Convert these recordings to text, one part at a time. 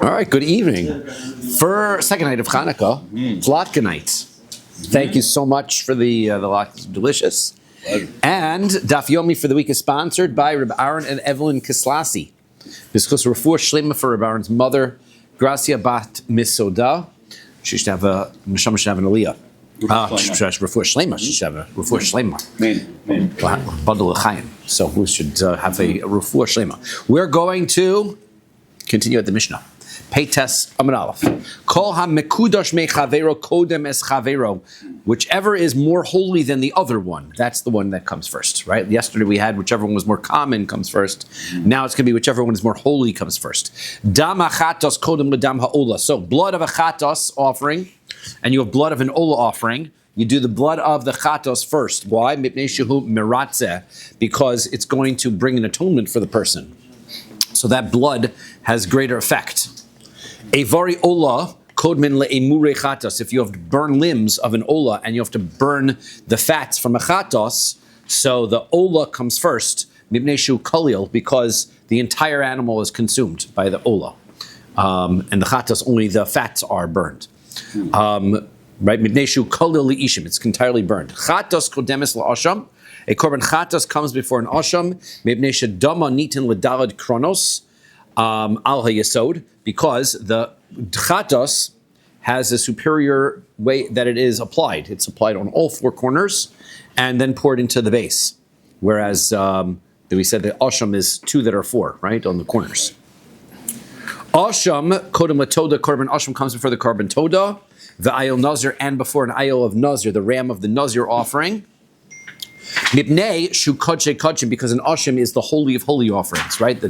All right, good evening. For second night of Hanukkah, it's latke night. Thank you so much for the latkes, delicious. And Daf Yomi for the week is sponsored by Rabbi Aaron and Evelyn Kislasi. B'schus refuah shlema for Rabbi Aaron's mother, Gracia Bat Misoda. She should have a neshama, should have an aliyah. Refuah shlema. She should have a refuah shlema. Bundle of chayim. So we should have a refuah shlema. We're going to continue at the Mishnah. Peites Amud Aleph. Kol ha-mekudosh me-chavero kodem es chavero. Whichever is more holy than the other one, that's the one that comes first, right? Yesterday we had whichever one was more common comes first. Now it's going to be whichever one is more holy comes first. Dam ha-chatos kodem l'dam ha'ola. So blood of a chatos offering, and you have blood of an ola offering. You do the blood of the chatos first. Why? Mipnei shehu meratzeh, because it's going to bring an atonement for the person. So that blood has greater effect. Evari ola kodmin le'emure chatos. If you have to burn limbs of an ola and you have to burn the fats from a chatos, so the ola comes first, mibnei shu kalil, because the entire animal is consumed by the ola, and the chatos only the fats are burned. Right, mibnei shu kalil li'ishim. It's entirely burned. Chatos kodemis la'asham. A korban chatos comes before an asham. Mibnei shedama nitin l'dalad kronos al hayesod, because the chatos has a superior way that it is applied. It's applied on all four corners and then poured into the base. Whereas we said that asham is two that are four, right, on the corners. Asham kodem latoda, korban asham comes before the korban toda, the ayil nazir, and before an ayil of nazir, the ram of the nazir offering. Mipnei shu kodshei kodshim, because an asham is the holy of holy offerings, right? The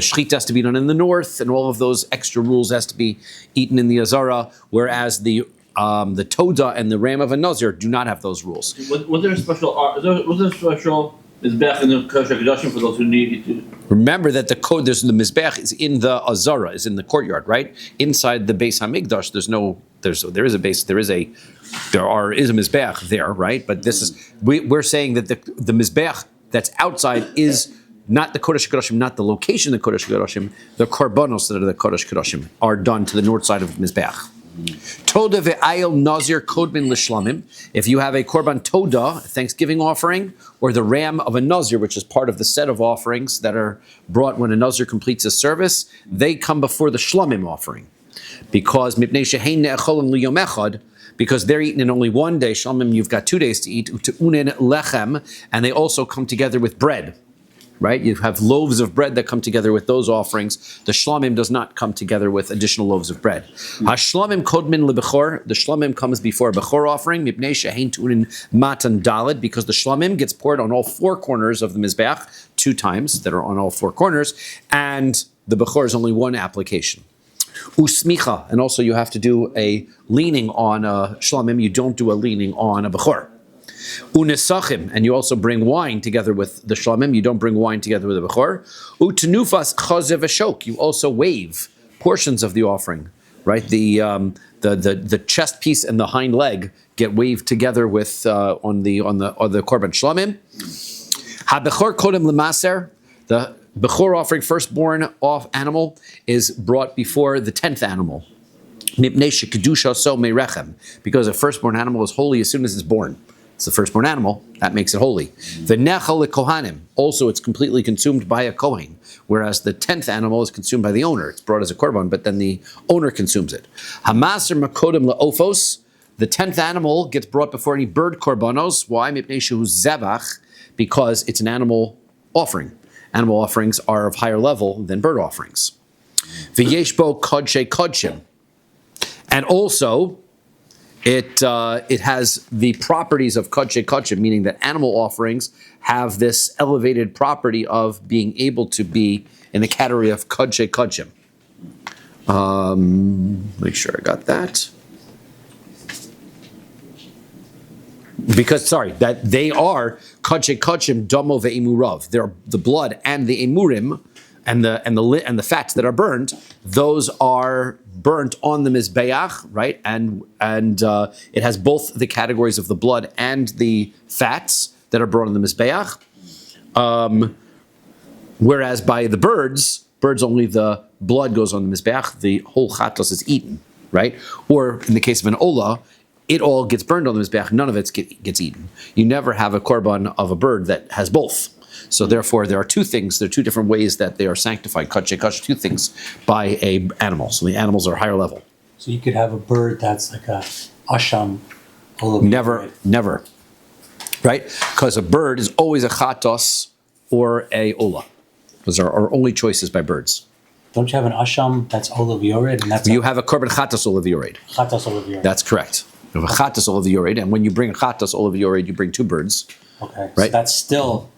shechita has to be done in the north, and all of those extra rules has to be eaten in the azara. Whereas the toda and the ram of a nazir do not have those rules. Was there a special? Was there a special mizbech in the kosher kedashim for those who need to? Remember that the mizbech is in the azara, is in the courtyard, right? Inside the Beis Hamikdash, is a mizbech there, right? But this is we're saying that the mizbech that's outside is not the Kodesh Kodashim, not the location of the Kodesh Kodashim. The korbanos that are the Kodesh Kodashim are done to the north side of the mizbech. Toda ve'ayil nazir kodmin l'shlamim. If you have a korban toda, Thanksgiving offering, or the ram of a nazir, which is part of the set of offerings that are brought when a nazir completes his service, they come before the shlamim offering. Because mipnei shehein ne'echolim liyom echad, because they're eaten in only one day. Shlamim, you've got 2 days to eat. Ute'unen lechem, and they also come together with bread. Right? You have loaves of bread that come together with those offerings. The shlamim does not come together with additional loaves of bread. Hashlamim kodmin lebechor. The shlamim comes before a bechor offering. Mipnei shehein tu'unin matan dalid, because the shlamim gets poured on all four corners of the mizbeach 2 times that are on all four corners, and the bechor is only one application. Usmicha, and also you have to do a leaning on a shlamim. You don't do a leaning on a bechor. Unesachim, and you also bring wine together with the shlamim. You don't bring wine together with the bechor. Utenufas chazev v'shok. You also wave portions of the offering, right? The chest piece and the hind leg get waved together with on the korban shlamim. Ha-bechor kodem lemaser. The bechor offering, firstborn off animal, is brought before the 10th animal. Mipnei shekedusha so meirechem, because a firstborn animal is holy as soon as it's born. It's the firstborn animal, that makes it holy. The nechal kohanim, also it's completely consumed by a kohen, whereas the 10th animal is consumed by the owner. It's brought as a korban, but then the owner consumes it. Hamaser makodim laofos, the 10th animal gets brought before any bird korbanos. Why? Mipnei shehu zevach, because it's an animal offering. Animal offerings are of higher level than bird offerings. V'yeshbo kodshei kodshim, and also it has the properties of kodshei kodshim, meaning that animal offerings have this elevated property of being able to be in the category of kodshei kodshim. Make sure I got that. Because, that they are kodshei kodshim domo ve'emurav. They're the blood and the emurim and the fats that are burned. Those are burnt on the mizbeach, right? And it has both the categories of the blood and the fats that are brought on the mizbeach. Whereas by the birds only the blood goes on the mizbeach, the whole chatos is eaten, right? Or in the case of an ola, it all gets burned on the mizbeach, none of it gets eaten. You never have a korban of a bird that has both. So therefore, there are two things. There are two different ways that they are sanctified. Kache, two things by a animal. So the animals are higher level. So you could have a bird that's like a asham. Never. Right? Because a bird is always a chatos or a ola. Those are our only choices by birds. Don't you have an asham that's olav yored? And that's You have a korban chatos olav yored. chatas olav yored. That's correct. You have a chatos olav yored, and when you bring a chatos olav yored, you bring two birds. Okay. Right? So that's still.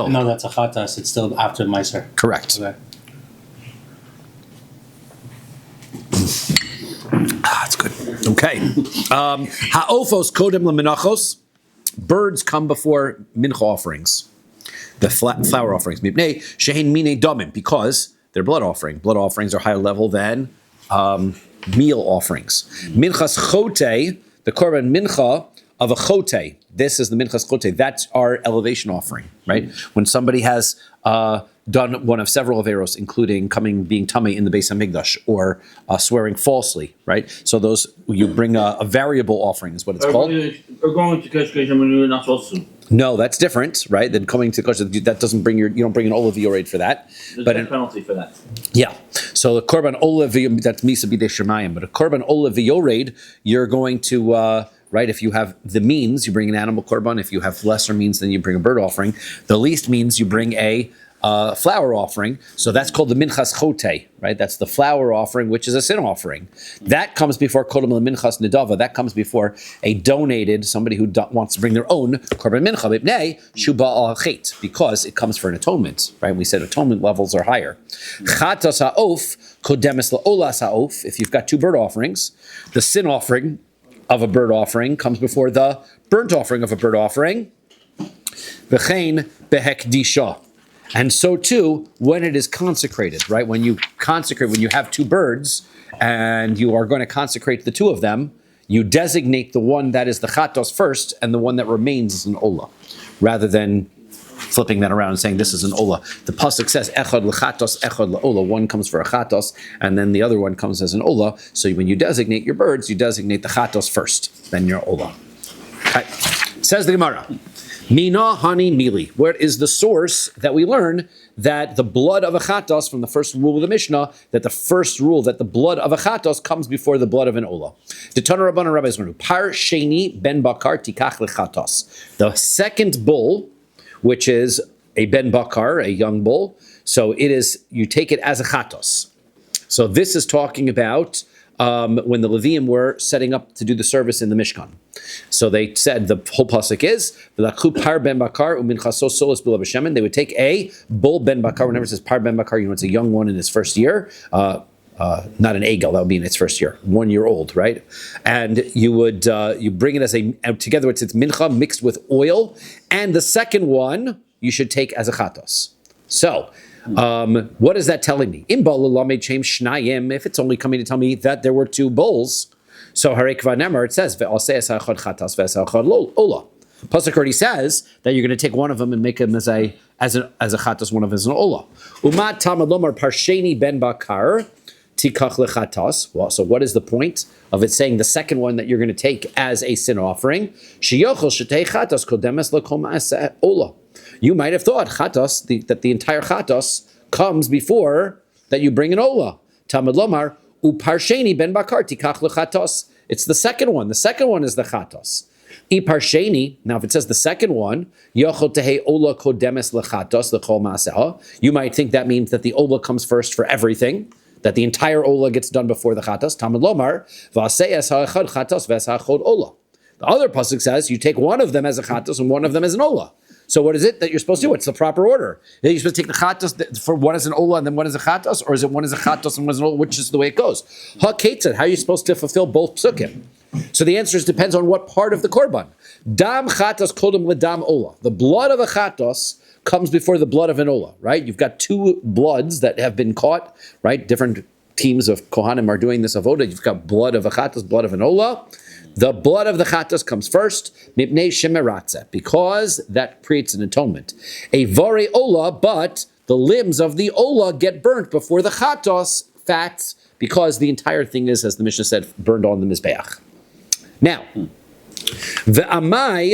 No, that's a chatas. It's still after meiser. Correct. Okay. That's good. Okay. Ha'ofos kodem lemenachos. Birds come before mincha offerings, the flower offerings. Mipnei shehein mine domim, because they're blood offering. Blood offerings are higher level than meal offerings. Minchas chote, the korban mincha of a chote. This is the minchas chote. That's our elevation offering, right? When somebody has done one of several averos, including being tummy in the Beis Hamikdash, or swearing falsely, right? So those, you bring a variable offering, is what it's called. Or going to Keshkesh when you're not supposed to. No, that's different, right? Than coming to kosher. That doesn't bring you don't bring an olav yored for that. There's But a penalty for that. yeah, so the korban olav, that's misa b'dei shemayim. But a korban olav yored, you're going to right. If you have the means, you bring an animal korban. If you have lesser means, then you bring a bird offering. The least means, you bring a flower offering. So that's called the minchas chote, right? That's the flower offering, which is a sin offering. That comes before kodem minchas nedava. That comes before a donated, somebody who wants to bring their own korban mincha b'pnei shuba al chet, because it comes for an atonement, right? We said atonement levels are higher. Chatas ha'of kodemes la'olas ha'of. If you've got two bird offerings, the sin offering of a bird offering comes before the burnt offering of a bird offering. V'chein behekdisha. And so too, when it is consecrated, right? When you have two birds and you are going to consecrate the two of them, you designate the one that is the chatos first, and the one that remains is an ola, rather than flipping that around and saying this is an ola. The pasuk says echad lechatos, echad leola. One comes for a chatos, and then the other one comes as an ola. So when you designate your birds, you designate the chatos first, then your ola. Okay. Says the Gemara. Mina hani mili. Where is the source that we learn that the blood of a chatos, from the first rule of the Mishnah, that the first rule that the blood of a chatos comes before the blood of an ola? The Tana Rabbanan Rabbis learn par sheni ben bakar tikach lechatos. The second bull, which is a ben bakar, a young bull, so it is, you take it as a chatos. So this is talking about when the Leviim were setting up to do the service in the Mishkan. So they said, the whole pasuk is, par ben bakar uminchasos solos bila b'shemen. They would take a bull ben bakar. Whenever it says par ben bakar, it's a young one in its first year. Not an egel, that would be in its first year, 1 year old, right? And you would you bring it as together with its mincha mixed with oil, and the second one you should take as a chatos. So, what is that telling me? If it's only coming to tell me that there were two bulls, so Harekva Nemar, it says ola. Pasuk already says that you're going to take one of them and make him as a chatos, one of them as an ola. Umat tamad lomar parsheni ben bakar tikach lechatos. Well, so what is the point of it saying the second one that you're going to take as a sin offering? Sheyochel shetei chatos kodemes lekol ma'aseh ola. You might have thought chatos, that the entire chatos comes before that you bring an ola. Tamad lomar uparsheni ben bakar tikach lechatos. It's the second one. The second one is the chatos. Iparsheni. Now, if it says the second one, yochel tehe ola kodemes lechatos lechol ma'aseh, you might think that means that the ola comes first for everything, that the entire ola gets done before the chatos. Tamad lomar v'aseh ha'echad chatos v'ha'echad ola. The other pasuk says you take one of them as a chatos and one of them as an ola. So what is it that you're supposed to do? What's the proper order? Are you supposed to take the chatos for one as an ola and then one as a chatos, or is it one as a chatos and one as an ola? Which is the way it goes? Ha-ketzad, how are you supposed to fulfill both psukim? So the answer depends on what part of the korban. Dam chatos kodem ledam ola. The blood of a chatos comes before the blood of an ola, right? You've got two bloods that have been caught, right? Different teams of kohanim are doing this avoda. You've got blood of a chatos, blood of an ola. The blood of the chatos comes first, mipnei shemeratze, because that creates an atonement. A vore ola, but the limbs of the ola get burnt before the chatos fats, because the entire thing is, as the Mishnah said, burned on the Mizbeach. Now, the Amai,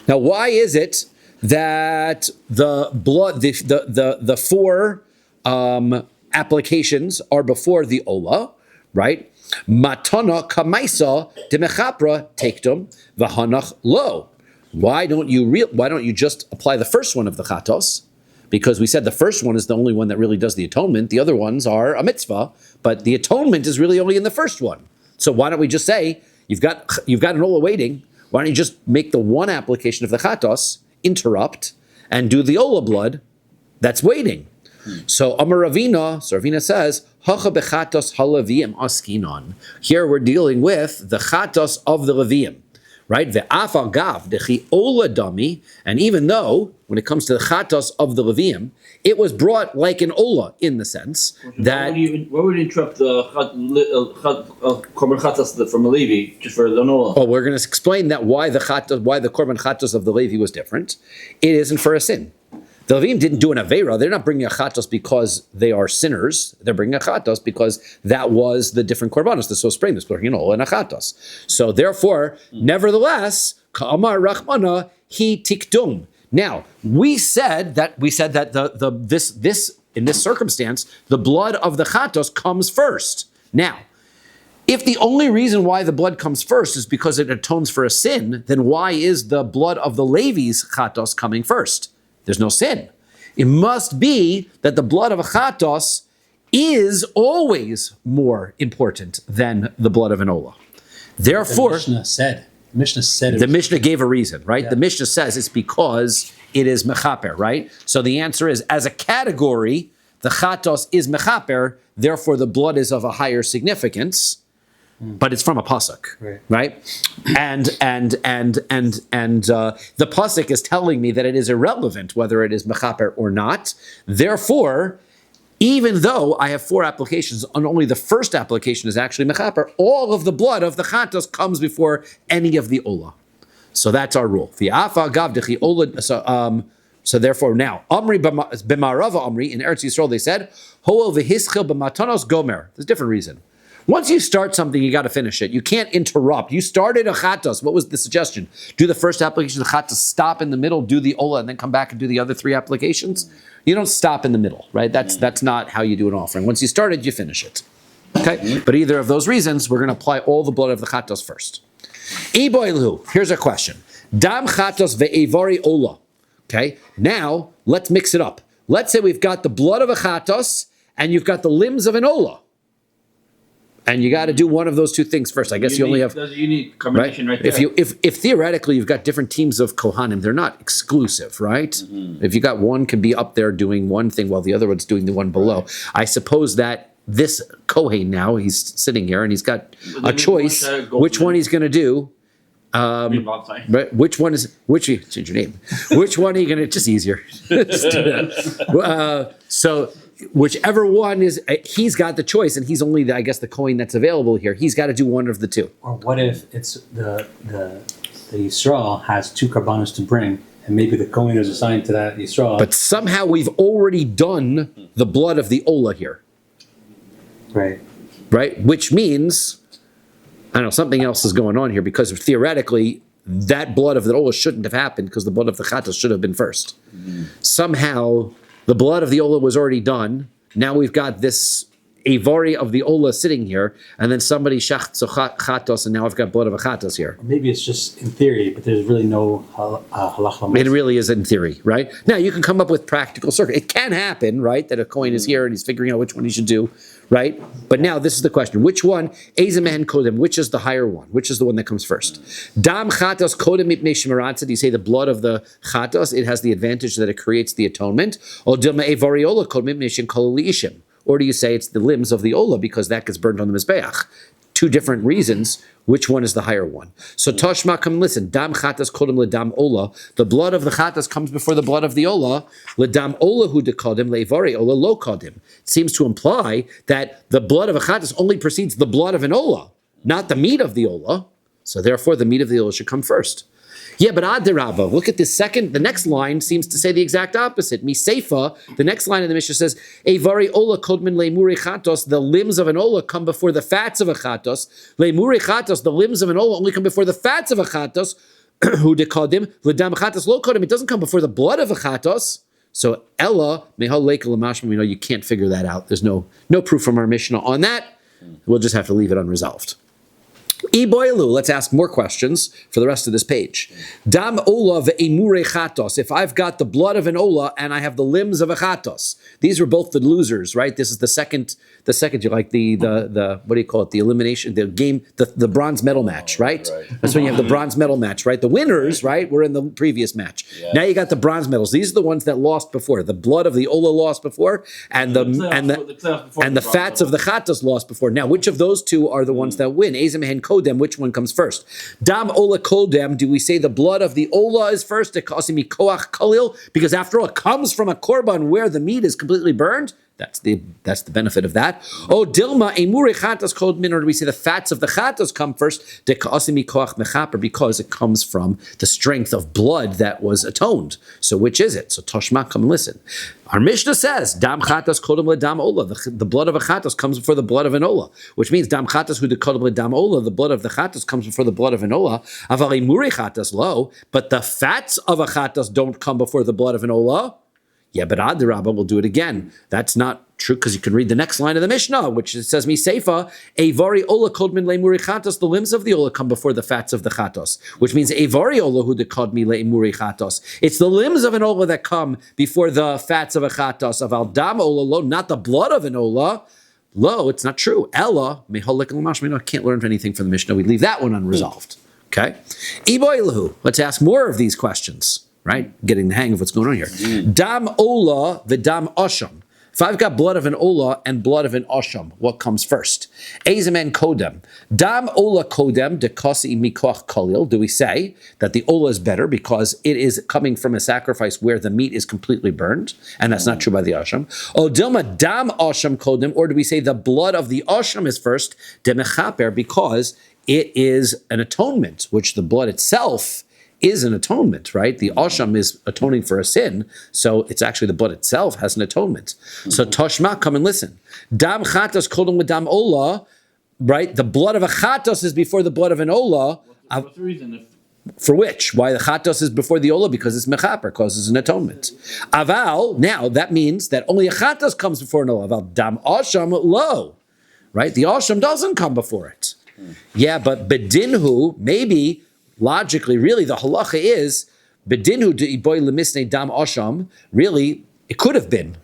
now why is it that the blood, the four applications are before the Ola, right? Matana kamaisa demechapra tektum v'hanach lo. Why don't you just apply the first one of the chatos? Because we said the first one is the only one that really does the atonement. The other ones are a mitzvah, but the atonement is really only in the first one. So why don't we just say you've got an ola waiting? Why don't you just make the one application of the chatos, interrupt, and do the ola blood that's waiting? So Amar Ravina, so Ravina says, Hacha bechatos halavim askinon. Here we're dealing with the chatos of the Leviim, right? The afal gav dechi ola dami, and even though when it comes to the chatos of the Leviim, it was brought like an ola in the sense that. Why would you interrupt the korban chatos from a Levi just for the ola? Oh, we're going to explain that why the korban chatos of the Levi was different. It isn't for a sin. The Levim didn't do an Aveira. They're not bringing a chatos because they are sinners. They're bringing a chatos because that was the different korbanos, the sosprim, the splurgin ola, and a chatos. So therefore, nevertheless, ka'amar rachmana hi tikdum. Now, we said that this in this circumstance, the blood of the chatos comes first. Now, if the only reason why the blood comes first is because it atones for a sin, then why is the blood of the Levi's chatos coming first? There's no sin. It must be that the blood of a chatos is always more important than the blood of an ola. Therefore, the Mishnah said the Mishnah gave a reason, right? Yeah. The Mishnah says it's because it is mechaper, right? So the answer is, as a category, the chatos is mechaper, therefore the blood is of a higher significance. But it's from a pasuk, right? And the pasuk is telling me that it is irrelevant whether it is mechaper or not. Therefore, even though I have four applications, and only the first application is actually mechaper, all of the blood of the chatos comes before any of the ola. So that's our rule. So therefore, now Amri b'marava Amri in Eretz Yisrael they said Hoel v'hischil b'matanos gomer. There's a different reason. Once you start something, you got to finish it. You can't interrupt. You started a chatos. What was the suggestion? Do the first application of the chatos, stop in the middle, do the ola, and then come back and do the other three applications? You don't stop in the middle, right? That's not how you do an offering. Once you start it, you finish it. Okay? But either of those reasons, we're going to apply all the blood of the chatos first. Iboilu, here's a question. Dam chatos ve'evari ola. Okay? Now, let's mix it up. Let's say we've got the blood of a chatos, and you've got the limbs of an ola. And you got to do one of those two things first. I guess you only have. There's a unique combination right there. If theoretically you've got different teams of kohanim, they're not exclusive, right? Mm-hmm. If you got one can be up there doing one thing while the other one's doing the one below. I suppose that this kohen now he's sitting here and he's got a choice which one he's going to do. Right? Which one is change your name? Which one are you going to? Just easier. So. Whichever one is, he's got the choice, and he's only, I guess, the coin that's available here. He's got to do one of the two. Or what if it's the Yisrael has two karbanos to bring, and maybe the coin is assigned to that Yisrael. But somehow we've already done the blood of the ola here. Right. Right? Which means, I don't know, something else is going on here, because theoretically, that blood of the ola shouldn't have happened, because the blood of the chatos should have been first. Mm-hmm. Somehow, the blood of the ola was already done. Now we've got this avari of the ola sitting here, and then somebody shach chatos, and now I've got blood of a chatos here. Or maybe it's just in theory, but there's really no halach. It really is in theory, right? Now you can come up with practical circuit. It can happen, right? That a coin is here and he's figuring out which one he should do, right? But now this is the question: which one? Ezemehen kodem. Which is the higher one? Which is the one that comes first? Dam chatos kodem mipnei shemaratzah. You say the blood of the chatos. It has the advantage that it creates the atonement. Or dilma evariola kodem mipnei shenkol liishim. Or do you say it's the limbs of the ola because that gets burned on the mizbeach? Two different reasons. Which one is the higher one? So Tashma, come listen. Dam chatas kodem ledam ola. The blood of the chatas comes before the blood of the ola. Ledam ola hu de kodem levari ola lo kodem. It seems to imply that the blood of a chatas only precedes the blood of an ola, not the meat of the ola. So therefore, the meat of the ola should come first. Yeah, but Adirabba, look at the next line seems to say the exact opposite. Miseifa, the next line of the Mishnah says, Evari Ola Kodman Lemuri Chatos, the limbs of an Ola come before the fats of a Chatos. Lemuri Chatos, the limbs of an Ola only come before the fats of a Chatos. Who dekodim, Ledam Chatos lo kodim, it doesn't come before the blood of a Chatos. So Ella, Mehal Leka Lamashma, we know you can't figure that out. There's no proof from our Mishnah on that. We'll just have to leave it unresolved. Iboilu, let's ask more questions for the rest of this page. Dam ola ve'emure chatos. If I've got the blood of an ola and I have the limbs of a chatos, these were both the losers, right? This is the second. You like the what do you call it? The elimination, the game, the bronze medal match, right? That's when you have the bronze medal match, right? The winners, right, were in the previous match. Yeah. Now you got the bronze medals. These are the ones that lost before. The blood of the ola lost before, and the fats of the chatos lost before. Now, which of those two are the ones that win? Ezem Kodem, which one comes first? Dam Ola Kodem, do we say the blood of the Ola is first? Because after all, it comes from a korban where the meat is completely burned. That's the benefit of that. Oh, Dilma Emure Chatas Kodmin, or do we say the fats of the Chatas come first? Because it comes from the strength of blood that was atoned. So which is it? So Toshma, come and listen. Our Mishnah says, Dam Chatas Kodem LeDam Ola. The blood of a Chatas comes before the blood of an Ola, which means Dam Chatas Hu de Kodem LeDam Ola. The blood of the Chatas comes before the blood of an Ola. Aval Emure Chatas lo, but the fats of a Chatas don't come before the blood of an Ola. Yeah, but Adirabba will do it again. That's not true because you can read the next line of the Mishnah, which says, Miseifa, Evari Ola Kodmin Le'emuri Chatos, the limbs of the Ola come before the fats of the Chatos, which means Evari Ola Hu de Kodmi Le'emuri Chatos. It's the limbs of an Ola that come before the fats of a Chatos, of Aldam Ola Lo, not the blood of an Ola. Lo, it's not true. Ella, Meholik Lamash, we can't learn anything from the Mishnah. We leave that one unresolved. Okay? Iboilahu, let's ask more of these questions. Right? Getting the hang of what's going on here. Dam ola v'dam osham. If I've got blood of an ola and blood of an osham, what comes first? Ezemen kodem. Dam ola kodem dekasi mikoch kolil. Do we say that the ola is better because it is coming from a sacrifice where the meat is completely burned? And that's not true by the osham. O dilma dam osham kodem. Or do we say the blood of the osham is first? Demechaper, because it is an atonement, which the blood itself is an atonement, right? The Asham is atoning for a sin, so it's actually the blood itself has an atonement. So Toshma, come and listen. Dam chatos kodem with dam ola, right? The blood of a chatos is before the blood of an ola. What's the reason? For which? Why the chatos is before the ola? Because it's mechaper, causes an atonement. Aval, now that means that only a chatos comes before an ola. Aval dam asham lo, right? The asham doesn't come before it. Yeah, but bedinhu, maybe, logically, really, the halacha is bedinu de'iboy lemisnei dam asham. Really, it could have been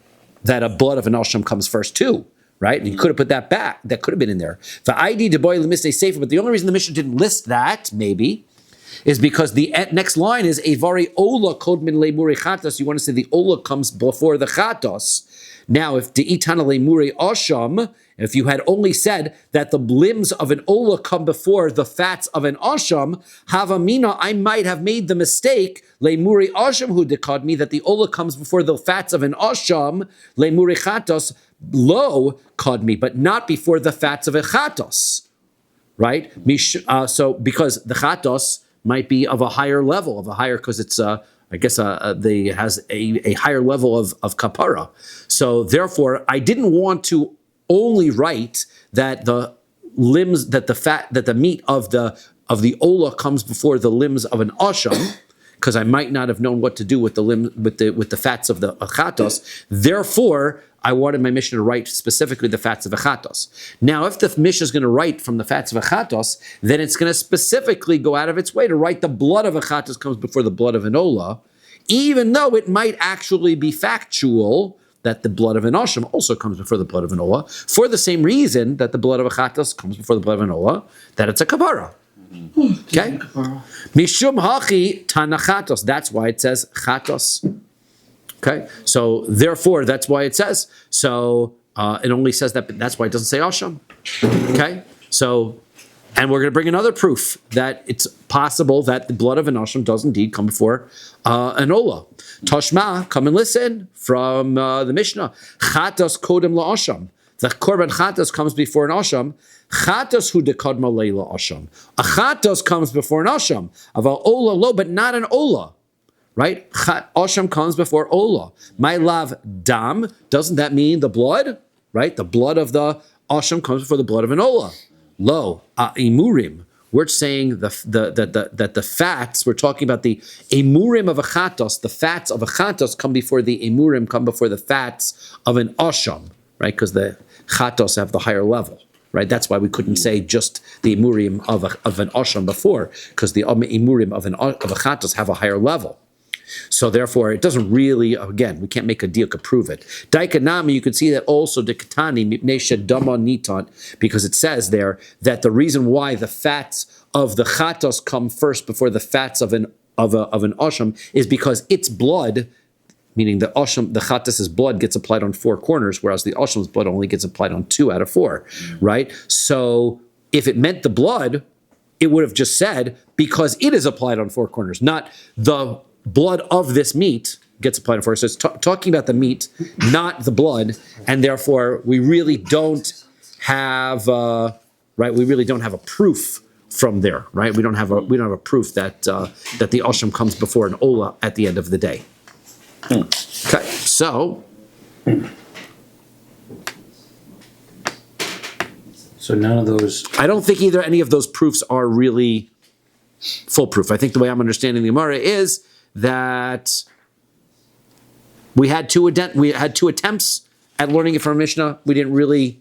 that a blood of an asham comes first too, right? And you could have put that back. That could have been in there. Va'idi de'iboy lemisnei sefer. But the only reason the Mishnah didn't list that, maybe, is because the next line is Evari Ola Kodmin Le'muri Chatos. You want to say the Ola comes before the Chatos. Now, if De'itana Le'muri Asham, if you had only said that the limbs of an Ola come before the fats of an Asham, Havamina, I might have made the mistake, Le'muri Asham Hu Dekadmi, that the Ola comes before the fats of an Asham, Le'muri Chatos, Lo Kadmi, but not before the fats of a Chatos. Right? So, because the Chatos might be of a higher level, because it's it has a higher level of kapara. So therefore, I didn't want to only write that the limbs, that the meat of the ola comes before the limbs of an asham, because I might not have known what to do with the with the fats of the achatos. Therefore, I wanted my Mishnah to write specifically the fats of achatos. Now, if the Mishnah is going to write from the fats of achatos, then it's going to specifically go out of its way to write the blood of achatos comes before the blood of an ola, even though it might actually be factual that the blood of an asham also comes before the blood of an ola, for the same reason that the blood of achatos comes before the blood of an ola, that it's a kapara. Okay? Mishum hachi tanachatos. That's why it says chatos. Okay? So, therefore, that's why it says. So, it only says that, but that's why it doesn't say asham. Okay? So, and we're going to bring another proof that it's possible that the blood of an asham does indeed come before an ola. Toshma, come and listen from the Mishnah. Chatos kodem la'asham. the korban chatos comes before an asham. Chatos hu dekadma leila asham. A chatos comes before an asham. Aval ola lo, but not an ola. Right? Asham comes before ola. My love dam. Doesn't that mean the blood? Right? The blood of the asham comes before the blood of an ola. Lo imurim. We're saying that the fats. We're talking about the emurim of a chatos. The fats of a chatos come before the emurim, come before the fats of an asham. Right? Because the chatos have the higher level. Right? That's why we couldn't say just the emurim of an asham before, because the emurim of a chatos have a higher level. So therefore, it doesn't really, again, we can't make a deal to prove it. Daikanami, you could see that also Dikatani, Mipnei Shedama Nitan, because it says there that the reason why the fats of the chatos come first before the fats of an asham is because its blood, meaning the chatas's blood gets applied on 4 corners, whereas the asham's blood only gets applied on 2 out of 4, right? So if it meant the blood, it would have just said because it is applied on 4 corners, not the blood of this meat gets applied for. So it's talking about the meat, not the blood, and therefore we really don't have right. We really don't have a proof from there, right? We don't have a proof that that the asham comes before an ola at the end of the day. Okay, so none of those. I don't think either any of those proofs are really foolproof. I think the way I'm understanding the Gemara is that we had two attempts at learning it from Mishnah. We didn't really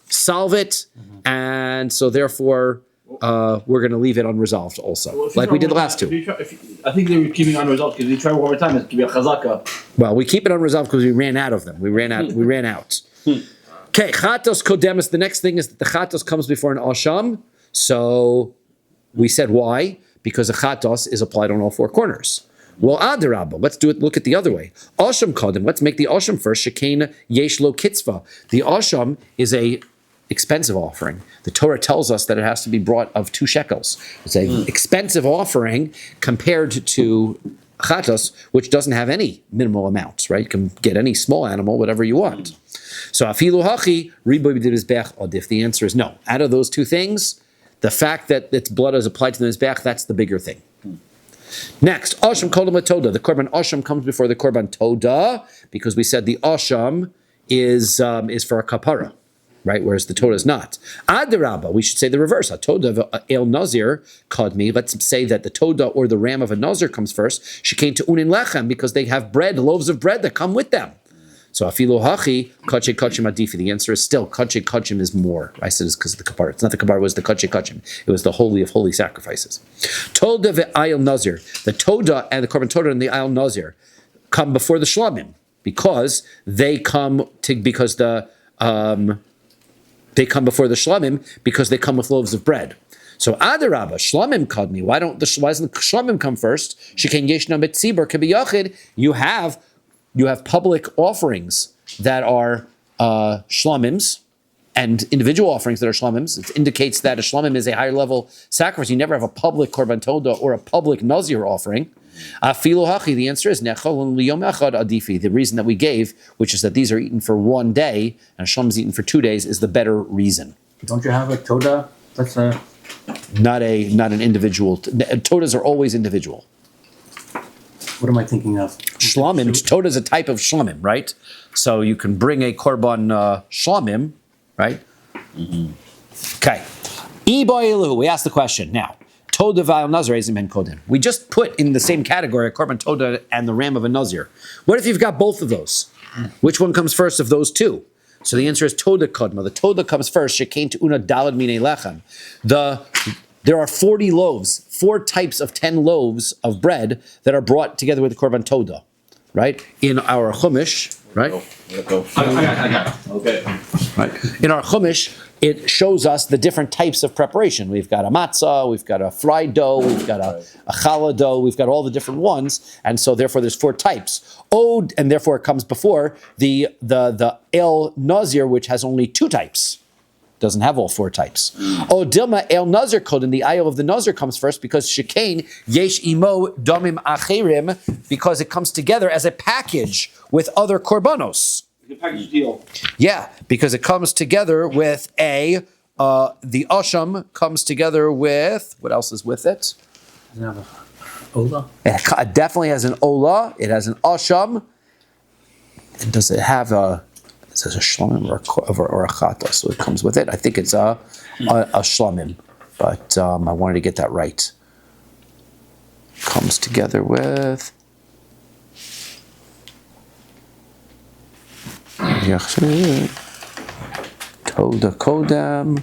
solve it, and so therefore we're going to leave it unresolved also, like we did the last 2. I think they were keeping unresolved because if you try one more time, it's going to be a chazaka. Well, we keep it unresolved because we ran out of them. We ran out. Okay, chatos kodemus. The next thing is that the chatos comes before an asham. So we said why? Because a chatos is applied on all 4 corners. Well, adarabba, let's do it. Look at the other way. Asham kodem. Let's make the asham first. Shekena yesh lo kitzva. The asham is a expensive offering. The Torah tells us that it has to be brought of 2 shekels. It's an expensive offering compared to chatos, which doesn't have any minimal amounts. Right? You can get any small animal, whatever you want. So afilu hachi riboy b'mizbeach adif. The answer is no. Out of those 2 things, the fact that its blood is applied to the mizbeach, that's the bigger thing. Next, asham kolam toda. The korban asham comes before the korban toda because we said the asham is for a kapara, right? Whereas the toda is not. Adarabba, we should say the reverse. A toda el nazir kadmi. Let's say that the toda or the ram of a nazir comes first. She came to unin lechem because they have bread, loaves of bread that come with them. So afilu hachi kache kachim adifi. The answer is still kache kachim is more. I said it's because of the kapara. It's not the kapara. It was the kache kachim. It was the holy of holy sacrifices. Toda ve'ayil nazir. The toda and the korban toda and the ayil nazir come before the shlamim because they come before the shlamim because they come with loaves of bread. So adarabba shlamim kadmi. Why doesn't the shlamim come first? Sheken yeshna betzibur kebiyachid. You have public offerings that are shlamims and individual offerings that are shlamims. It indicates that a shlamim is a higher level sacrifice. You never have a public korban toda or a public nazir offering. Afilu hachi, the answer is nechol liyom echad adifi. The reason that we gave, which is that these are eaten for 1 day and a shlamim is eaten for 2 days, is the better reason. Don't you have a toda? That's not an individual. Todas are always individual. What am I thinking of? Shlamim. Toda is a type of shlamim, right? So you can bring a korban shlamim, right? Okay. We asked the question. Now, toda v'ayil nazir ezim ben kodin. We just put in the same category a korban toda and the ram of a nazir. What if you've got both of those? Which one comes first of those 2? So the answer is toda kodma. The toda comes first. Shekain to una dalad minei lechem. There are 40 loaves, 4 types of 10 loaves of bread that are brought together with the korban toda, right? In our chumash, right? I got it. Okay. Right. In our chumash, it shows us the different types of preparation. We've got a matzah, we've got a fried dough, we've got a challah dough, we've got all the different ones, and so therefore there's 4 types. And therefore it comes before the el nazir, which has only 2 types. Doesn't have all 4 types. Dilma el nazir kodin, the ayil of the nazir comes first because shekain yesh imo domim acherim, because it comes together as a package with other korbanos. The package deal. Yeah, because it comes together with the asham comes together with, what else is with it? Doesn't have a Ola? It definitely has an ola, it has an asham. And does it have a shlamim or a chata? So it comes with it. I think it's a shlamim, but I wanted to get that right. Comes together with Toda Kodem.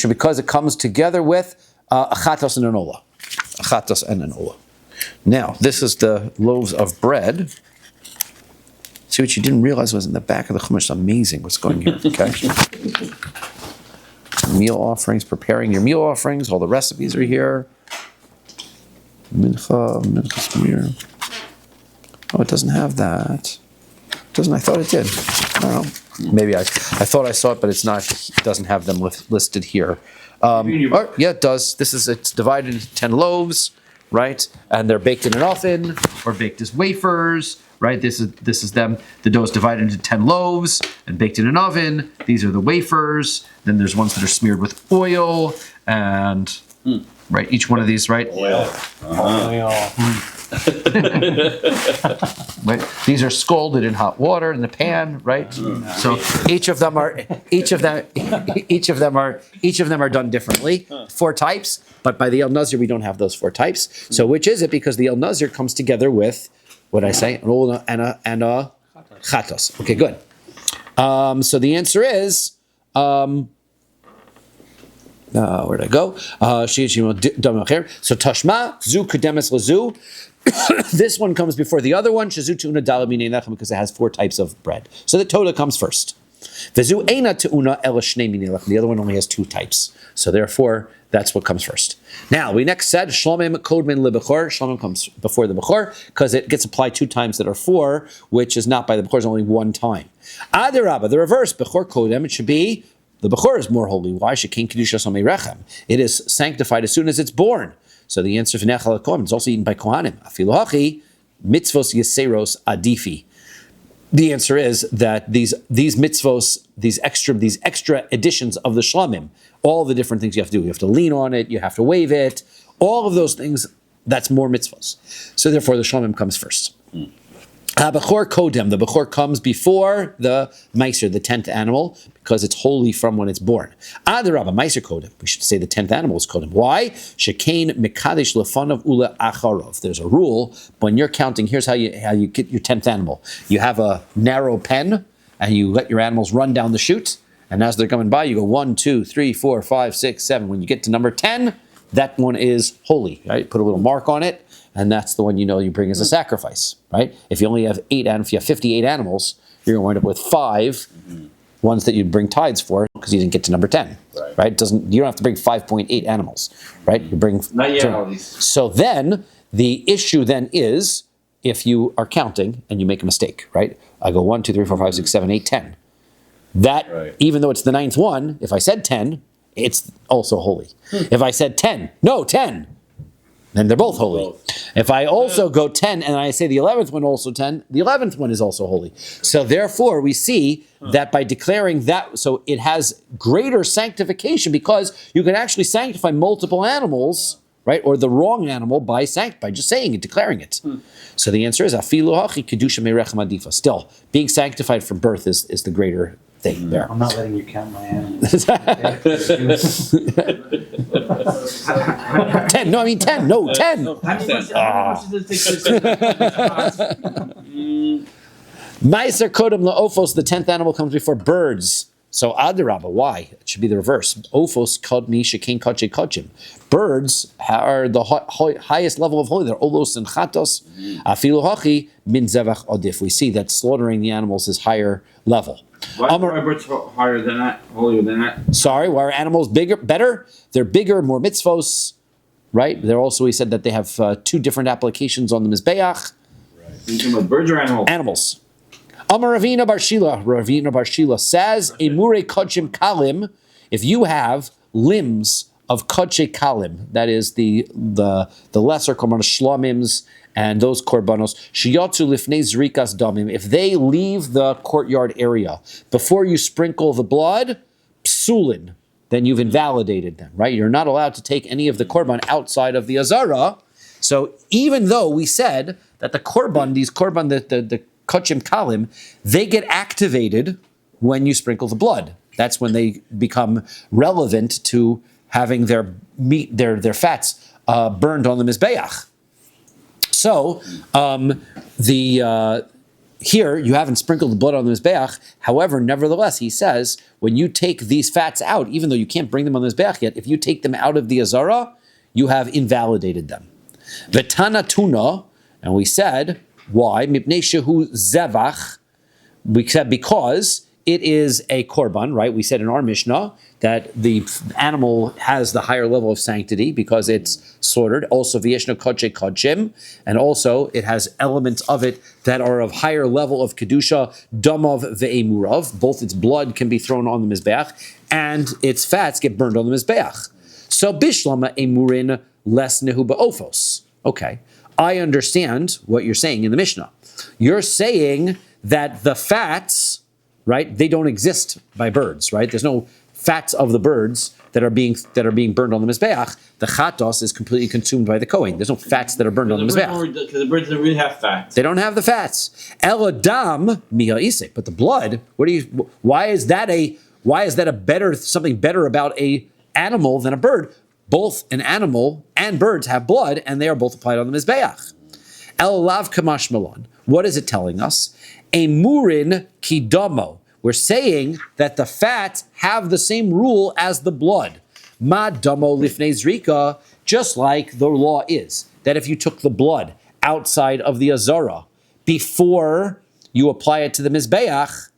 Because it comes together with a chatos and an ola. A chatos and an ola. Now, this is the loaves of bread. See, what you didn't realize was in the back of the chumash. It's amazing what's going here, okay? Meal offerings, preparing your meal offerings. All the recipes are here. Mincha smear. Oh, it doesn't have that. Doesn't? I thought it did. I don't know. Maybe I thought I saw it, but it's not. It doesn't have them listed here. Yeah, it does. It's divided into 10 loaves, right? And they're baked in an oven or baked as wafers, right? This is them. The dough is divided into 10 loaves and baked in an oven. These are the wafers. Then there's ones that are smeared with oil and right. Each one of these, right? Oil. Right. These are scalded in hot water in the pan, right? So each of them are done differently. 4 types, but by the El Nazir we don't have those 4 types. So which is it? Because the El Nazir comes together with what I say, an ola and a chatos. Okay, good. So the answer is. Where'd I go? So tashma zu kudemes lazu. This one comes before the other one, because it has 4 types of bread. So the Toda comes first. The other one only has 2 types. So therefore, that's what comes first. Now, we next said, Shlomim Kodmin Libechor. Shlomim comes before the Bechor, because it gets applied 2 times that are 4, which is not by the Bechor, is only 1 time. Adirabba, the reverse, Bechor Kodem, it should be, the Bechor is more holy. Why? Shekin Kedusha Samei Rechem. It is sanctified as soon as it's born. So the answer for Nechal HaKohen is also eaten by Kohanim. Afilu hachi, mitzvos yeseros adifi. The answer is that these mitzvos, these extra additions of the shlamim, all the different things you have to do. You have to lean on it, you have to wave it, all of those things, that's more mitzvos. So therefore the shlamim comes first. Bechor kodem, the Bechor comes before the Meiser, the 10th animal, because it's holy from when it's born. Adarabba, Meiser kodem. We should say the 10th animal is kodem. Why? Shekain mekadesh lefanav ula acharov. There's a rule when you're counting. Here's how you get your 10th animal. You have a narrow pen, and you let your animals run down the chute. And as they're coming by, you go 1, 2, 3, 4, 5, 6, 7. When you get to number 10, that one is holy. Right? Put a little mark on it. And that's the one you bring as a sacrifice, right? If you only have 8 animals, if you have 58 animals, you're going to wind up with 5 ones that you'd bring tithes for because you didn't get to number 10, right? You don't have to bring 5.8 animals, right? You bring. Not yet, all these. So then the issue then is if you are counting and you make a mistake, right? I go 1, 2, 3, 4, 5, 6, 7, 8, 10. That even though it's the 9th one, if I said 10, it's also holy. If I said 10, then they're both holy. If I also go 10 and I say the 11th one also 10, the 11th one is also holy. So therefore we see that by declaring that, so it has greater sanctification because you can actually sanctify multiple animals, right? Or the wrong animal by just saying it, declaring it. So the answer is, afilu hachi kedusha merechem adifa. Still, being sanctified from birth is the greater thing there. I'm not letting you count my animals. 10. No, I mean 10. No, 10. How much does it take Meiser kodem la'ofos, the 10th animal comes before birds. So adarabba, why? It should be the reverse. Ofos kodmi shekein kodche kodchim. Birds are the highest level of holy. They're olos and chatos. Afilu hachi min zevach odif. We see that slaughtering the animals is higher level. Why are birds higher than that, holier than that? Sorry, why are animals better? They're bigger, more mitzvos, right? They're also, we said that they have 2 different applications on the Mizbeach. You talking about birds or animals? Animals. Amar Ravina Bar Shila says, Emure Kodshim Kalim, if you have limbs of Kodshei Kalim, that is the lesser korbanos, shlomims, and those korbanos, shiyotzu lifnei zrikas damim, if they leave the courtyard area before you sprinkle the blood, psulin, then you've invalidated them, right? You're not allowed to take any of the korban outside of the azara. So even though we said that the korban, the kodshim kalim, they get activated when you sprinkle the blood. That's when they become relevant to having their meat, their fats burned on the mizbeach. So here you haven't sprinkled the blood on the mizbeach. However, nevertheless, he says when you take these fats out, even though you can't bring them on the mizbeach yet, if you take them out of the azara, you have invalidated them. V'tana tuna, and we said why? Mipnei shehu zevach. We said because it is a korban, right? We said in our Mishnah that the animal has the higher level of sanctity because it's slaughtered. Also, v'yeshno kodshei kodshim, and also it has elements of it that are of higher level of kedusha, damav ve'emurav. Both its blood can be thrown on the mizbeach, and its fats get burned on the mizbeach. So bishlama emurin les nehu ba'ofos. Okay, I understand what you're saying in the Mishnah. You're saying that the fats, right? They don't exist by birds, right? There's no fats of the birds that are being burned on the mizbeach. The chatos is completely consumed by the kohen. There's no fats that are burned on the mizbeach. Because the birds don't really have fats. They don't have the fats. Eladam miha isek, but the blood. Why is that something better about a animal than a bird? Both an animal and birds have blood, and they are both applied on the mizbeach. Elalav kamash malon. What is it telling us? A murin kidamo. We're saying that the fats have the same rule as the blood. Ma damo lifnei zrika, just like the law is that if you took the blood outside of the azara before you apply it to the mizbeach,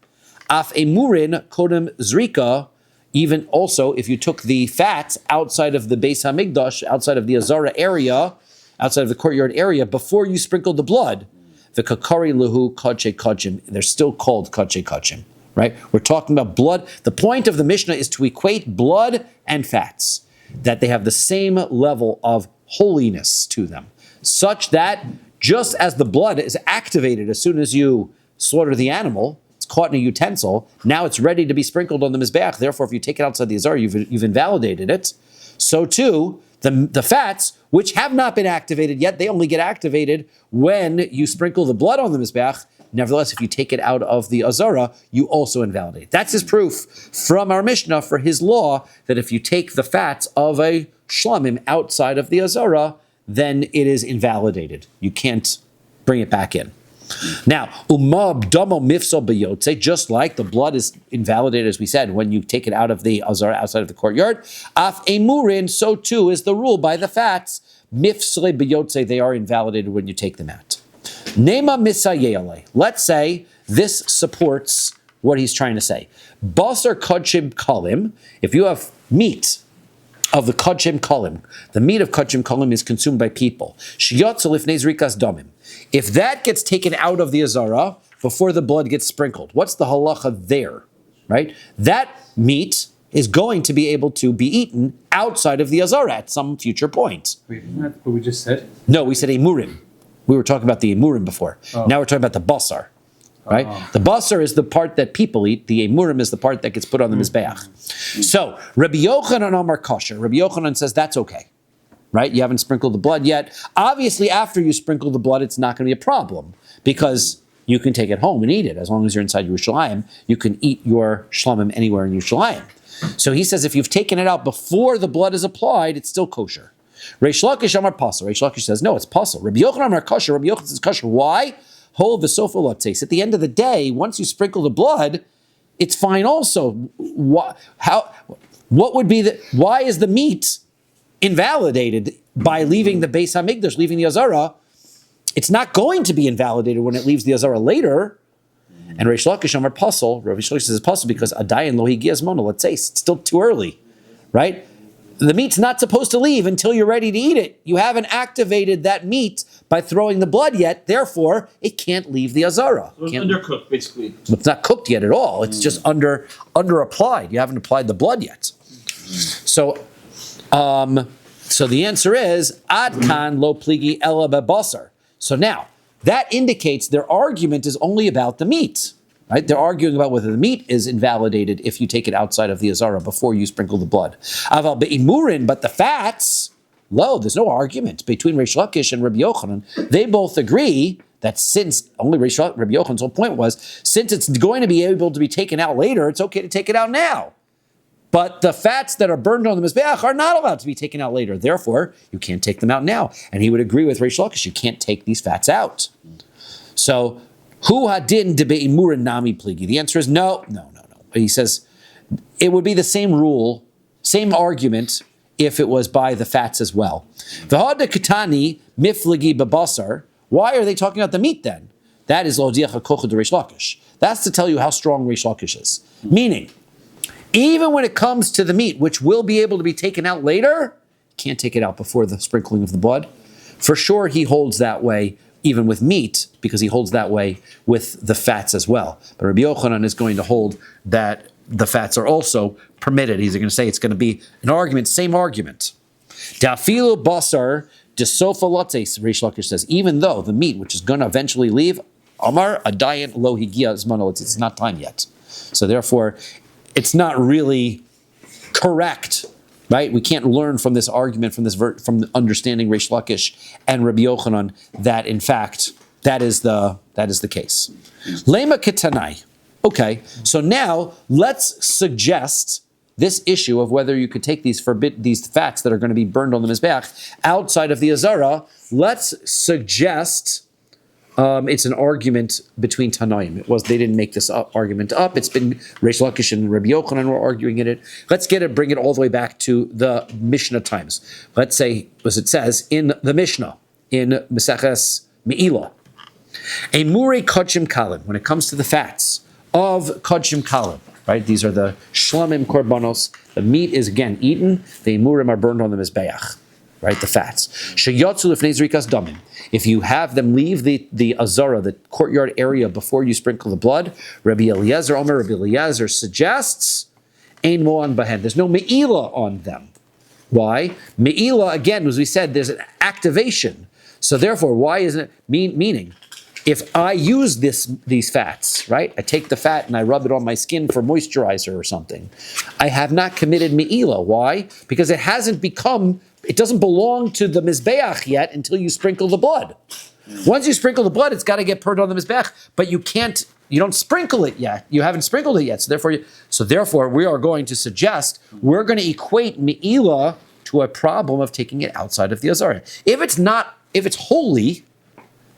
af a murin kodem zrika. Even also, if you took the fats outside of the Beis Hamikdash, outside of the azara area, outside of the courtyard area, before you sprinkled the blood, the kakari luhu kodshei kodshim, they're still called kodshei kodshim, right? We're talking about blood. The point of the Mishnah is to equate blood and fats, that they have the same level of holiness to them, such that just as the blood is activated as soon as you slaughter the animal, caught in a utensil, now it's ready to be sprinkled on the mizbeach. Therefore, if you take it outside the azar, you've invalidated it. So too, the fats, which have not been activated yet, they only get activated when you sprinkle the blood on the mizbeach. Nevertheless, if you take it out of the azara, you also invalidate. That's his proof from our Mishnah for his law that if you take the fats of a shlamim outside of the azara, then it is invalidated. You can't bring it back in. Now, umab damo mifsal b'yotze, just like the blood is invalidated, as we said, when you take it out of the azara outside of the courtyard, af emurin, so too is the rule by the fats, mifsal b'yotze, they are invalidated when you take them out. Nema misayele. Let's say this supports what he's trying to say. Basar kodshim kalim, if you have meat of the kodshim kalim, the meat of kodshim kalim is consumed by people. Shiyotzel lifnei zrikas damim. If that gets taken out of the azara before the blood gets sprinkled, what's the halacha there, right? That meat is going to be able to be eaten outside of the azara at some future point. Wait, isn't that what we just said? No, we said emurim. We were talking about the emurim before. Oh. Now we're talking about the basar, right? Oh. The basar is the part that people eat. The emurim is the part that gets put on the mizbeach. So Rabbi Yochanan Amar kosher. Rabbi Yochanan says that's okay. Right? You haven't sprinkled the blood yet. Obviously, after you sprinkle the blood, it's not going to be a problem because you can take it home and eat it. As long as you're inside Yerushalayim, you can eat your shlamim anywhere in Yerushalayim. So he says if you've taken it out before the blood is applied, it's still kosher. Reish Lakish Amar Pasal. Reish Lakish says, no, it's Pasal. Rabbi Yochanan Amar kosher. Rabbi Yochanan says kosher. Why? Hol v'sofa lotes. At the end of the day, once you sprinkle the blood, it's fine also. What would be why is the meat invalidated by leaving the Beis Hamikdash, leaving the azara? It's not going to be invalidated when it leaves the azara later. And Reish Lakish Amar Pasal, Rabbi Lakish says it's Pasal because Adayin lo higias mona. Let's say it's still too early, right? The meat's not supposed to leave until you're ready to eat it. You haven't activated that meat by throwing the blood yet. Therefore, it can't leave the azara. So it's undercooked, basically. It's not cooked yet at all. It's just under applied. You haven't applied the blood yet. So So the answer is ad kan lo pligi ela bebasar. So now that indicates their argument is only about the meat, right? They're arguing about whether the meat is invalidated if you take it outside of the azara before you sprinkle the blood. Aval be'imurin, but the fats, there's no argument between Reish Lakish and Rabbi Yochanan. They both agree that since only Rabbi Yochanan's whole point was, since it's going to be able to be taken out later, it's okay to take it out now. But the fats that are burned on the Mizbeach are not allowed to be taken out later. Therefore, you can't take them out now. And he would agree with Reish Lakish, you can't take these fats out. So, hu hadin de be'imurin nami pligi? The answer is no. He says, it would be the same rule, same argument, if it was by the fats as well. V'hada katani mifligi babasar. Why are they talking about the meat then? That is lo diacha kochad Reish Lakish. That's to tell you how strong Reish Lakish is. Meaning, even when it comes to the meat, which will be able to be taken out later, can't take it out before the sprinkling of the blood. For sure, he holds that way even with meat, because he holds that way with the fats as well. But Rabbi Yochanan is going to hold that the fats are also permitted. He's going to say it's going to be an argument, same argument. Dafilu basar desofa lotes, Reish Lakish says, even though the meat, which is going to eventually leave, Amar adayin lo higia zmano, it's not time yet. So therefore, it's not really correct, right? We can't learn from this argument, from understanding Reish Lakish and Rabbi Yochanan, that in fact that is the case. Lema ketanai. Okay, so now let's suggest this issue of whether you could take these fats that are going to be burned on the Mizbeach outside of the Azara. Let's suggest it's an argument between Tanaim. They didn't make this argument up. It's been Reish Lakish and Rabbi Yochanan were arguing in it. Let's bring it all the way back to the Mishnah times. Let's say, as it says in the Mishnah, in Meseches Me'ilah, a Murei Kodshim Kalim, when it comes to the fats of Kodshim Kalim, right? These are the Shlamim Korbanos. The meat is again eaten. The Murim are burned on the Mizbeach, right? The fats. Sheyotzu lefnei zrikas damim. If you have them leave the Azara, the courtyard area, before you sprinkle the blood, Rabbi Eliezer suggests, Ein mo'an bahen. There's no me'ilah on them. Why? Me'ilah, again, as we said, there's an activation. So therefore, why isn't it meaning? If I use these fats, right? I take the fat and I rub it on my skin for moisturizer or something. I have not committed me'ilah. Why? Because it doesn't belong to the Mizbeach yet until you sprinkle the blood. Once you sprinkle the blood, it's got to get poured on the Mizbeach, but you don't sprinkle it yet. You haven't sprinkled it yet. So therefore, we are going to suggest, we're going to equate me'ilah to a problem of taking it outside of the Azara. If it's holy,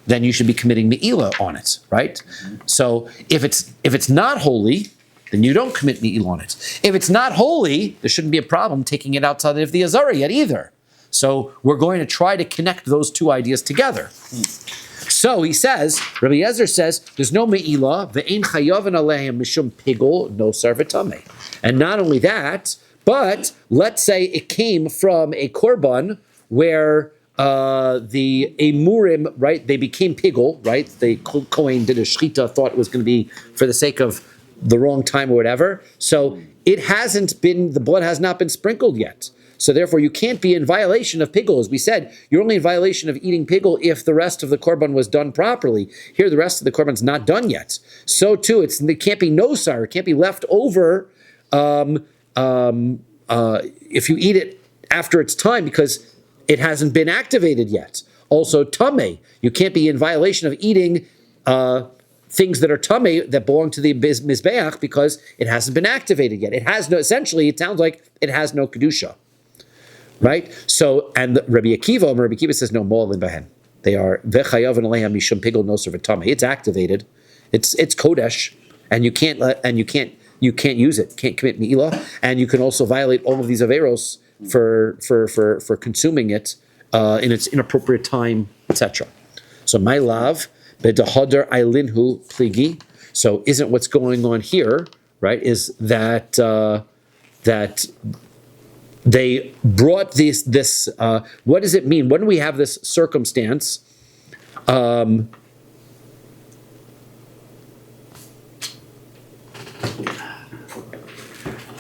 then you should be committing me'ilah on it, right? So if it's not holy, then you don't commit me'ilah on it. If it's not holy, there shouldn't be a problem taking it outside of the Azara yet either. So we're going to try to connect those two ideas together. So he says, Rabbi Eliezer says, there's no me'ilah, ve'ein chayavan alehem mishum pigul, no sarvatame. And not only that, but let's say it came from a korban where the emurim, right, they became pigul, right? The Kohen did a shchita, thought it was going to be for the sake of the wrong time or whatever. So the blood has not been sprinkled yet. So therefore, you can't be in violation of pigul. As we said, you're only in violation of eating pigul if the rest of the korban was done properly. Here, the rest of the korban's not done yet. So too, it can't be nosar. It can't be left over if you eat it after its time, because it hasn't been activated yet. Also, tameh. You can't be in violation of eating things that are tameh, that belong to the mizbeach, because it hasn't been activated yet. It has no. Essentially, it sounds like it has no kedusha. Right? So, and Rabbi Akiva says no mo'alin bahen. They are vechayav and aleha mishum pigul noser v'tameh. It's activated. It's kodesh, and you can't use it. Can't commit me'ilah, and you can also violate all of these averos for consuming it in its inappropriate time, etc. So my lav bedahadar ailinhu pligi. So isn't what's going on here, right? Is that that they brought this what does it mean? When we have this circumstance,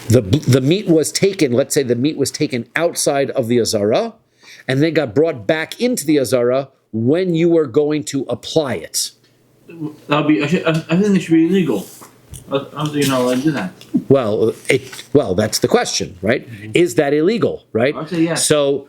the meat was taken, let's say the meat was taken outside of the azara, and then got brought back into the azara when you were going to apply it. That'll be. I think it should be illegal. How do you know I do that? Well, that's the question, right? Is that illegal, right? I'll say yes. So,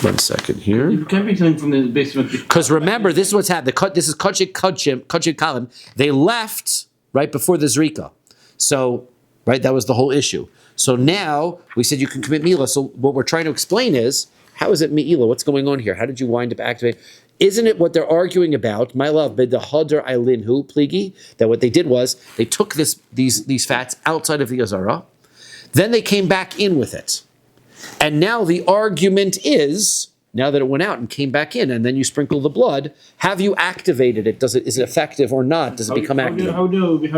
one second here. You can't be telling from the basement. Because remember, this is what's happened. This is Kachik Kalim. They left right before the Zrika. So, right, that was the whole issue. So now we said you can commit Mi'ila. So what we're trying to explain is, how is it Mi'ila? What's going on here? How did you wind up activating? Isn't it what they're arguing about? My love, B'dahadar Eilinhu Pligi, that what they did was they took these fats outside of the Azara, then they came back in with it. And now the argument is, now that it went out and came back in, and then you sprinkle the blood, have you activated it? Is it effective or not? Does it become active? How would you know if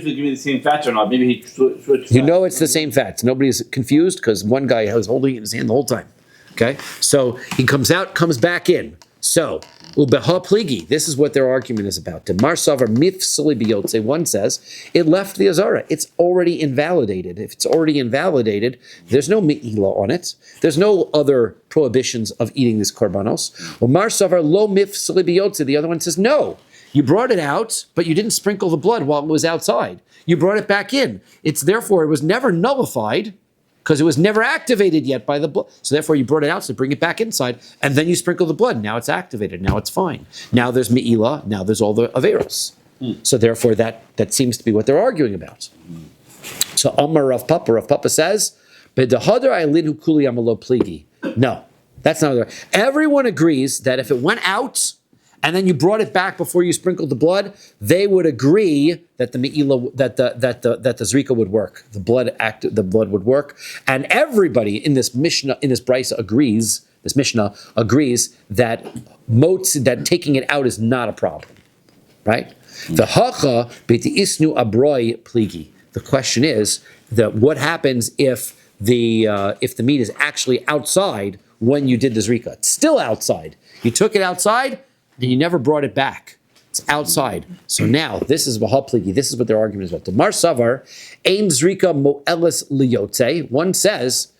they give me the same fats or not? Maybe he switched. You know it's the same fats. Nobody's confused because one guy was holding it in his hand the whole time. Okay? So he comes out, comes back in. So, ubeha pligi, this is what their argument is about. Demar savar mifsali biyotze, one says, it left the azara. It's already invalidated. If it's already invalidated, there's no me'ila on it. There's no other prohibitions of eating these korbanos. Umar savar lo mifsali biyotze, the other one says, no. You brought it out, but you didn't sprinkle the blood while it was outside. You brought it back in. It was never nullified, because it was never activated yet by the blood. So therefore you brought it out, so bring it back inside, and then you sprinkle the blood. Now it's activated. Now it's fine. Now there's Me'ila. Now there's all the Averos. So therefore that seems to be what they're arguing about. So Amar Rav Papa says, B'dahadar Eilinu Kuli Amalo Pligi. No, that's not what everyone agrees that if it went out, and then you brought it back before you sprinkled the blood, they would agree that the me'ila, that the zrika would work. The blood would work, and everybody in this Mishnah, in this brisa agrees. This Mishnah agrees that that taking it out is not a problem, right? The hacha b'ti isnu abroi pligi. The question is that what happens if the meat is actually outside when you did the zrika? It's still outside. You took it outside. Then you never brought it back. It's outside. So now, this is Vahapligi. This is what their argument is about. Demar Savar, Ein Zrika Mo'elis Liyotze. One says,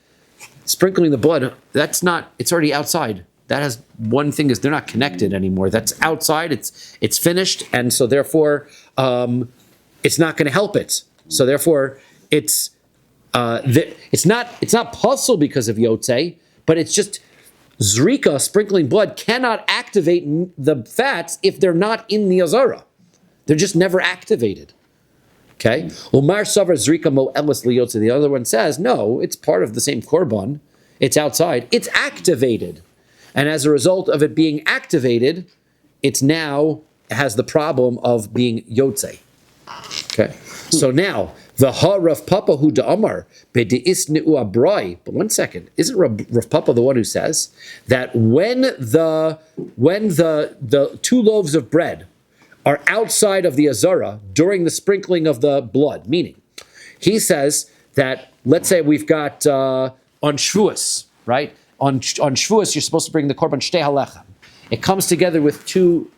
sprinkling the blood, that's not, it's already outside. That has, one thing is they're not connected anymore. That's outside, it's finished, and so therefore, it's not going to help it. So therefore, it's not puzzle because of Yotze, but it's just, Zrika, sprinkling blood, cannot activate the fats if they're not in the azara. They're just never activated. Okay? Umar Savar Zrika Mo'elis Liyotze. The other one says, no, it's part of the same korban. It's outside. It's activated. And as a result of it being activated, it's now has the problem of being Yotze. Okay? So now, the Rav Papa hu da'amar b'de'isneu abroi. But one second, isn't Rav Papa the one who says that when the 2 loaves of bread are outside of the azara during the sprinkling of the blood? Meaning, he says that, let's say we've got on Shavuos, right? On Shavuos, you're supposed to bring the korban shtei halechem. It comes together with two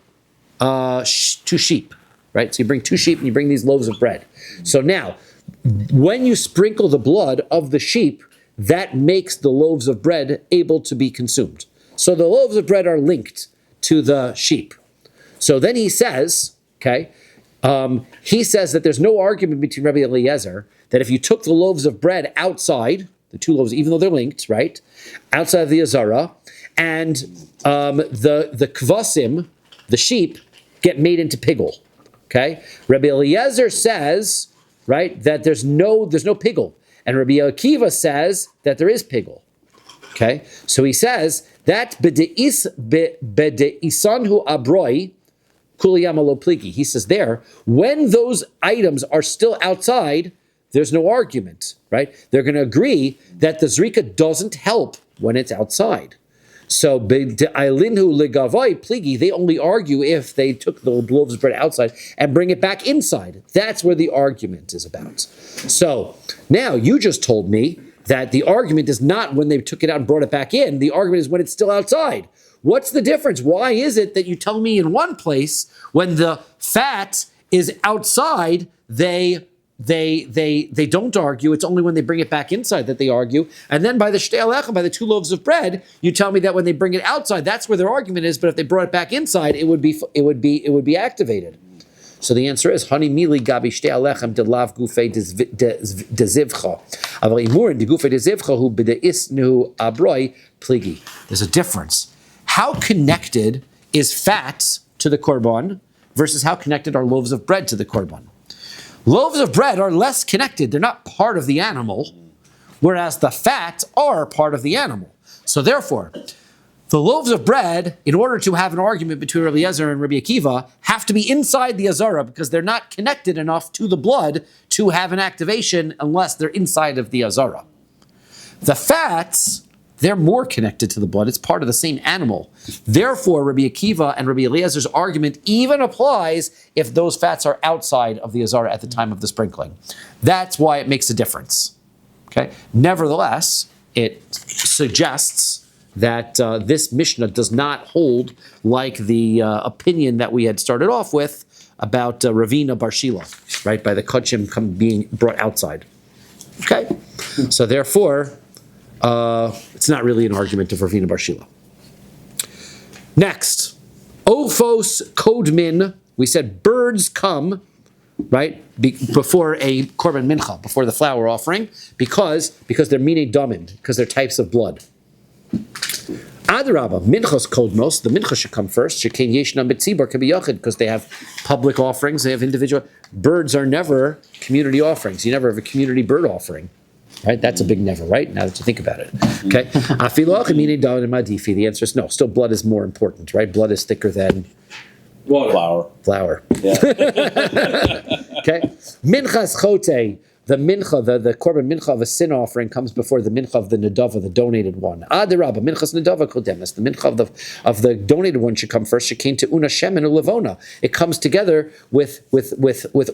sheep, right? So you bring 2 sheep and you bring these loaves of bread. So now, when you sprinkle the blood of the sheep, that makes the loaves of bread able to be consumed. So the loaves of bread are linked to the sheep. So then he says, okay, he says that there's no argument between Rabbi Eliezer that if you took the loaves of bread outside, the 2 loaves, even though they're linked, right, outside of the azara, and the kvasim, the sheep, get made into pigul. Okay, Rabbi Eliezer says, right, that there's no pigul, and Rabbi Akiva says that there is pigul. Okay, so he says that b'de'isanhu abroi kuliyamalo pligi. He says there, when those items are still outside, there's no argument, right? They're going to agree that the zrika doesn't help when it's outside. So b'de'ilinhu legavai pligi, they only argue if they took the loaves of bread outside and bring it back inside. That's where the argument is about. So now you just told me that the argument is not when they took it out and brought it back in. The argument is when it's still outside. What's the difference? Why is it that you tell me in one place when the fat is outside, they don't argue. It's only when they bring it back inside that they argue. And then by the shtei alechem, by the 2 loaves of bread, you tell me that when they bring it outside, that's where their argument is. But if they brought it back inside, it would be activated. So the answer is Hani mili gabi shtei alechem de lav gufei de zivcha. Aval imurin de gufei de zivcha hu b'de isnu abroi pligi. There's a difference. How connected is fat to the korban versus how connected are loaves of bread to the korban? Loaves of bread are less connected. They're not part of the animal, whereas the fat are part of the animal. So therefore, the loaves of bread, in order to have an argument between Rabbi Eliezer and Rabbi Akiva, have to be inside the azara because they're not connected enough to the blood to have an activation unless they're inside of the azara. The fats, they're more connected to the blood. It's part of the same animal. Therefore, Rabbi Akiva and Rabbi Eliezer's argument even applies if those fats are outside of the azara at the time of the sprinkling. That's why it makes a difference. Okay. Nevertheless, it suggests that this Mishnah does not hold like the opinion that we had started off with about Ravina Bar Shila, right, by the Kodshim being brought outside. Okay. So therefore, it's not really an argument of Ravina Bar Shila. Next, Ophos Kodmin. We said birds come, right, before a korban mincha, before the flour offering, because they're mine damin, because they're types of blood. Adrabah, minchas kodmos, the mincha should come first. Shekein yeshna mitzibor kabiyachid, because they have public offerings, they have individual. Birds are never community offerings. You never have a community bird offering. Right? That's a big never, right? Now that you think about it. Okay. The answer is no. Still, blood is more important, right? Blood is thicker than water. Flour. Yeah. Okay. Minchas chote, the mincha, the korban mincha of a sin offering comes before the mincha of the nedava, the donated one. Adirabba, minchas nedava kodemis. The mincha of the donated one should come first. She came to una shemen ulevona. It comes together with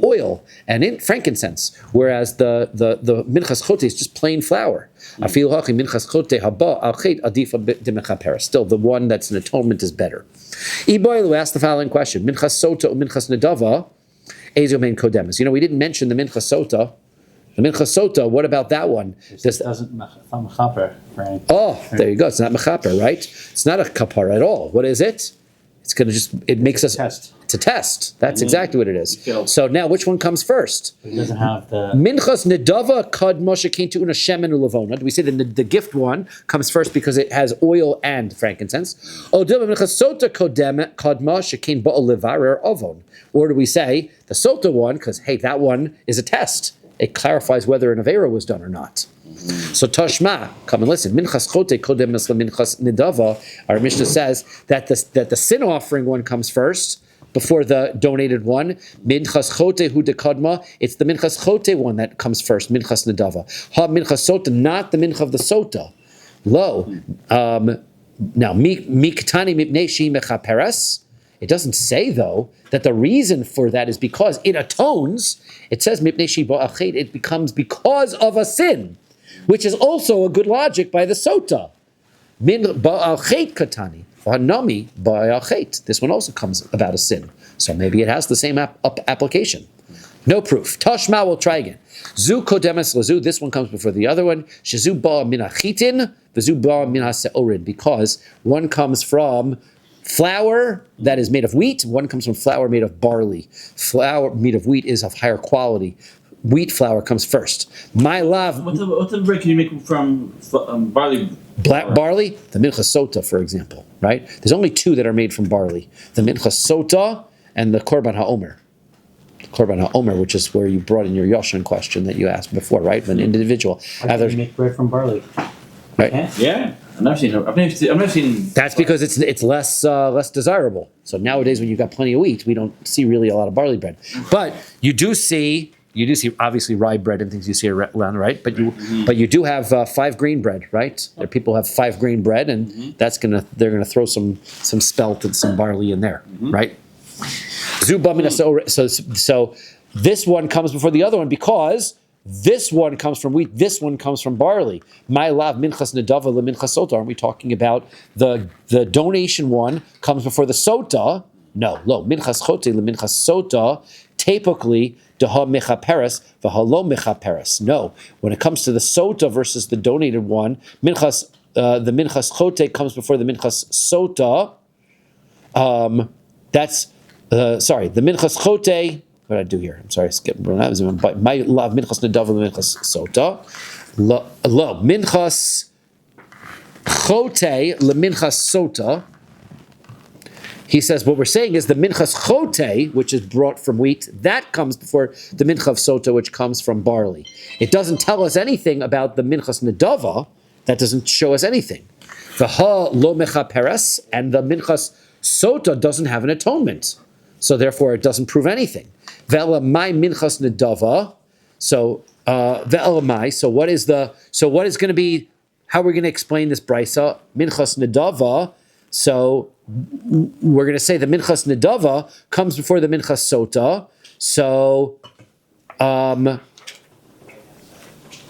oil and frankincense, whereas the minchas chote is just plain flour. Afil hachi minchas chote haba al chet adifa demechapera. Still, the one that's an atonement is better. Iboilu asked the following question: Minchas sota or minchas nedava, ezo mein kodemis. We didn't mention the minchas sota. The mincha sota, what about that one? It doesn't mechaper, right? Oh, there you go. It's not mechaper, right? It's not a kapar at all. What is it? It's going to it makes us... Test. It's a test. That's exactly what it is. So now, which one comes first? It doesn't have the... Minchas nedava kad moshe came to una shemen ulavona. Do we say that the gift one comes first because it has oil and frankincense? Or do we say the sota one, because, hey, that one is a test. It clarifies whether an avera was done or not. So Tashma, come and listen. Minchas chote kodem minchas nidava. Our Mishnah says that the sin offering one comes first before the donated one. Minchas chote hu dekadma. It's the minchas chote one that comes first. Minchas nidava. Ha minchas sota, not the mincha of the sota. Lo. Now miktani mipnei shi mechaperes. It doesn't say, though, that the reason for that is because it atones. It says, it becomes because of a sin, which is also a good logic by the sota. Min ba'al chet katani, v'hanami ba'al chet. This one also comes about a sin. So maybe it has the same application. No proof. Tashma, we'll try again. Zu kodemes lazu, this one comes before the other one. Shezu ba'a min hachitin, v'zu ba'a min haseorin, because one comes from flour that is made of wheat, one comes from flour made of barley. Flour made of wheat is of higher quality. Wheat flour comes first. My love. What's the bread can you make from barley? Black barley, the minchas sota, for example, right? There's only two that are made from barley: the minchas sota and the korban haomer. Korban haomer, which is where you brought in your yoshan question that you asked before, right? An individual. How do you make bread from barley? Right. Yeah. I've never seen. That's because it's less desirable. So nowadays, when you've got plenty of wheat, we don't see really a lot of barley bread. But you do see obviously rye bread and things you see around, right? But you do have 5 grain bread, right? There people have 5 grain bread, and they're gonna throw some spelt and some barley in there, right? So this one comes before the other one because this one comes from wheat, this one comes from barley. My lav minchas nedava leminchas sota. Aren't we talking about the donation one comes before the sota? No, lo minchas chote leminchas sota. Typically, deha mechaperes v'halo mechaperes. No, when it comes to the sota versus the donated one, minchas the minchas chote comes before the minchas sota. That's the minchas chote. What did I do here? I'm sorry, skip. My love minchas nedava minchas sota. Lo minchas chote leminchas sota. He says what we're saying is the minchas chote, which is brought from wheat, that comes before the minchas of sota, which comes from barley. It doesn't tell us anything about the minchas nedava. That doesn't show us anything. The ha lo mechaperes and the minchas sota doesn't have an atonement, so therefore it doesn't prove anything. Ve'ela mai minchas nedava. So ve'ela mai. So what is going to be? How are we going to explain this brisa? Minchas nedava. So we're going to say the minchas nedava comes before the minchas sota. So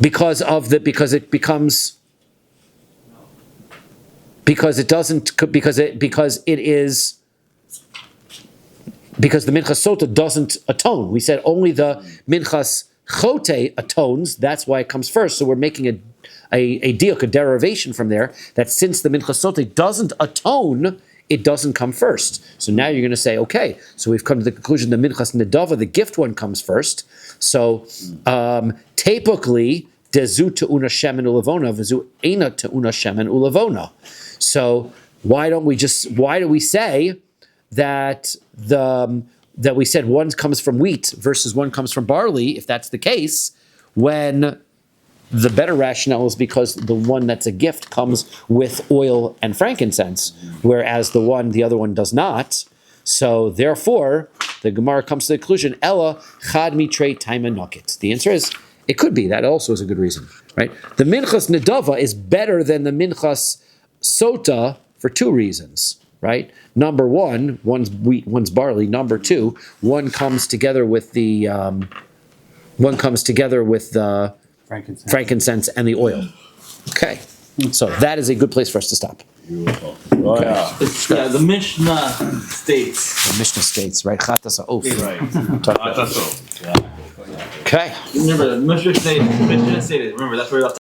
because it becomes. Because the minchas sota doesn't atone. We said only the minchas chote atones. That's why it comes first. So we're making a deal, a derivation from there that since the minchas sota doesn't atone, it doesn't come first. So now you're going to say, okay, so we've come to the conclusion the minchas nedava, the gift one, comes first. So typically, dezu te'una shemen ulavona, v'zu eina te'una shemen ulavona. So why do we say that that we said one comes from wheat versus one comes from barley, if that's the case, when the better rationale is because the one that's a gift comes with oil and frankincense, whereas the other one does not. So therefore, the Gemara comes to the conclusion, Ella chad mitrei taima nokit. The answer is, it could be. That also is a good reason, right? The minchas nedava is better than the minchas sota for two reasons, right? Number one, one's wheat, one's barley. Number two, one comes together with the frankincense and the oil. Okay, so that is a good place for us to stop. Beautiful. The Mishnah states. The Mishnah states, right? Chatasa oaf. Right. Okay. Remember, the Mishnah stated. Remember, that's where we left.